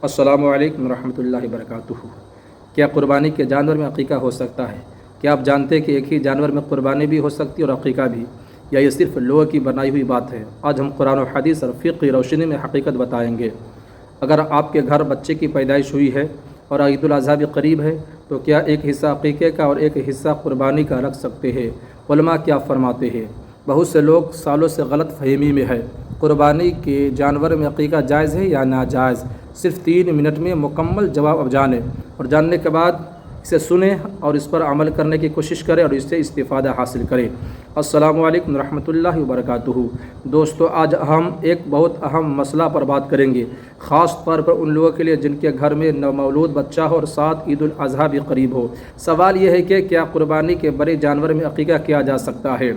السلام علیکم ورحمۃ اللہ وبرکاتہ۔ کیا قربانی کے جانور میں عقیقہ ہو سکتا ہے؟ کیا آپ جانتے ہیں کہ ایک ہی جانور میں قربانی بھی ہو سکتی ہے اور عقیقہ بھی، یا یہ صرف لوگوں کی بنائی ہوئی بات ہے؟ آج ہم قرآن و حدیث اور فقہ کی روشنی میں حقیقت بتائیں گے۔ اگر آپ کے گھر بچے کی پیدائش ہوئی ہے اور عید الاضحیٰ بھی قریب ہے تو کیا ایک حصہ عقیقے کا اور ایک حصہ قربانی کا رکھ سکتے ہیں؟ علماء کیا فرماتے ہیں؟ بہت سے لوگ سالوں سے غلط فہمی میں ہے۔ قربانی کے جانور میں عقیقہ جائز ہے یا ناجائز؟ صرف 3 منٹ میں مکمل جواب اب جانیں، اور جاننے کے بعد اسے سنیں اور اس پر عمل کرنے کی کوشش کریں اور اس سے استفادہ حاصل کریں۔ السلام علیکم ورحمۃ اللہ وبرکاتہ۔ دوستو، آج ہم ایک بہت اہم مسئلہ پر بات کریں گے، خاص طور پر ان لوگوں کے لیے جن کے گھر میں نومولود بچہ ہو اور ساتھ عید الاضحیٰ بھی قریب ہو۔ سوال یہ ہے کہ کیا قربانی کے بڑے جانور میں عقیقہ کیا جا سکتا ہے؟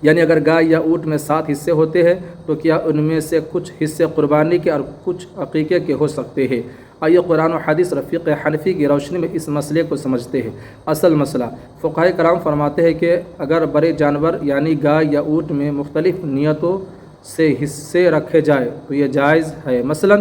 یعنی اگر گائے یا اونٹ میں 7 حصے ہوتے ہیں تو کیا ان میں سے کچھ حصے قربانی کے اور کچھ عقیقے کے ہو سکتے ہیں؟ آئیے قرآن و حدیث اور فقہ حنفی کی روشنی میں اس مسئلے کو سمجھتے ہیں۔ اصل مسئلہ، فقہائے کرام فرماتے ہیں کہ اگر بڑے جانور یعنی گائے یا اونٹ میں مختلف نیتوں سے حصے رکھے جائے تو یہ جائز ہے۔ مثلا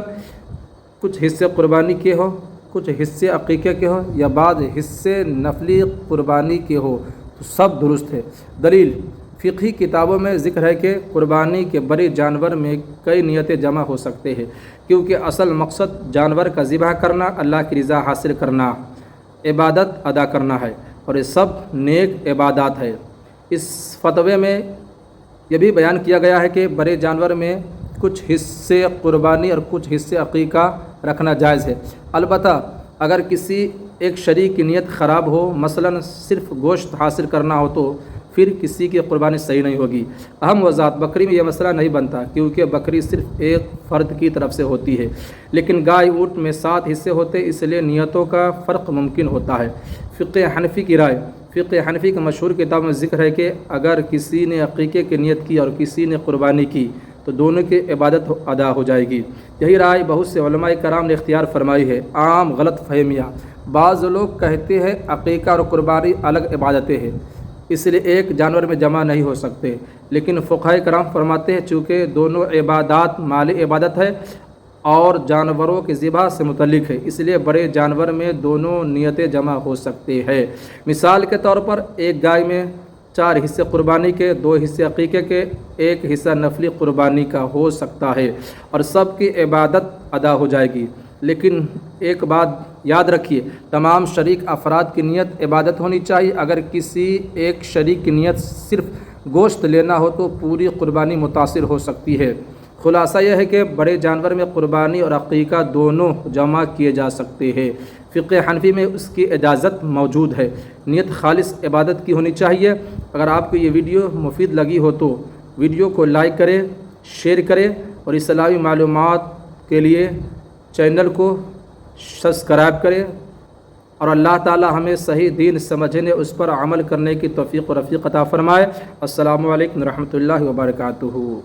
کچھ حصے قربانی کے ہوں، کچھ حصے عقیقے کے ہوں، یا بعض حصے نفلی قربانی کے ہوں تو سب درست ہے۔ دلیل، فقہی کتابوں میں ذکر ہے کہ قربانی کے بڑے جانور میں کئی نیتیں جمع ہو سکتے ہیں، کیونکہ اصل مقصد جانور کا ذبح کرنا، اللہ کی رضا حاصل کرنا، عبادت ادا کرنا ہے، اور یہ سب نیک عبادات ہے۔ اس فتوے میں یہ بھی بیان کیا گیا ہے کہ بڑے جانور میں کچھ حصے قربانی اور کچھ حصے عقیقہ رکھنا جائز ہے، البتہ اگر کسی ایک شریک کی نیت خراب ہو، مثلا صرف گوشت حاصل کرنا ہو، تو پھر کسی کی قربانی صحیح نہیں ہوگی۔ اہم وضاحت، بکری میں یہ مسئلہ نہیں بنتا کیونکہ بکری صرف ایک فرد کی طرف سے ہوتی ہے، لیکن گائے اونٹ میں 7 حصے ہوتے، اس لیے نیتوں کا فرق ممکن ہوتا ہے۔ فقہ حنفی کی رائے، فقہ حنفی کی مشہور کتاب میں ذکر ہے کہ اگر کسی نے عقیقے کی نیت کی اور کسی نے قربانی کی تو دونوں کی عبادت ادا ہو جائے گی۔ یہی رائے بہت سے علماء کرام نے اختیار فرمائی ہے۔ عام غلط فہمیاں، بعض لوگ کہتے ہیں عقیقہ اور قربانی الگ عبادتیں ہیں، اس لیے ایک جانور میں جمع نہیں ہو سکتے، لیکن فقہائے کرام فرماتے ہیں چونکہ دونوں عبادات مالی عبادت ہے اور جانوروں کے ذبح سے متعلق ہے، اس لیے بڑے جانور میں دونوں نیتیں جمع ہو سکتے ہیں۔ مثال کے طور پر ایک گائے میں 4 حصے قربانی کے، 2 حصے عقیقے کے، 1 حصہ نفلی قربانی کا ہو سکتا ہے، اور سب کی عبادت ادا ہو جائے گی۔ لیکن ایک بات یاد رکھیے، تمام شریک افراد کی نیت عبادت ہونی چاہیے۔ اگر کسی ایک شریک کی نیت صرف گوشت لینا ہو تو پوری قربانی متاثر ہو سکتی ہے۔ خلاصہ یہ ہے کہ بڑے جانور میں قربانی اور عقیقہ دونوں جمع کیے جا سکتے ہیں۔ فقہ حنفی میں اس کی اجازت موجود ہے۔ نیت خالص عبادت کی ہونی چاہیے۔ اگر آپ کو یہ ویڈیو مفید لگی ہو تو ویڈیو کو لائک کریں، شیئر کریں، اور اسلامی معلومات کے لیے چینل کو سبسکرائب کریں، اور اللہ تعالی ہمیں صحیح دین سمجھنے، اس پر عمل کرنے کی توفیق و رفیق عطا فرمائے۔ السلام علیکم ورحمۃ اللہ وبرکاتہ۔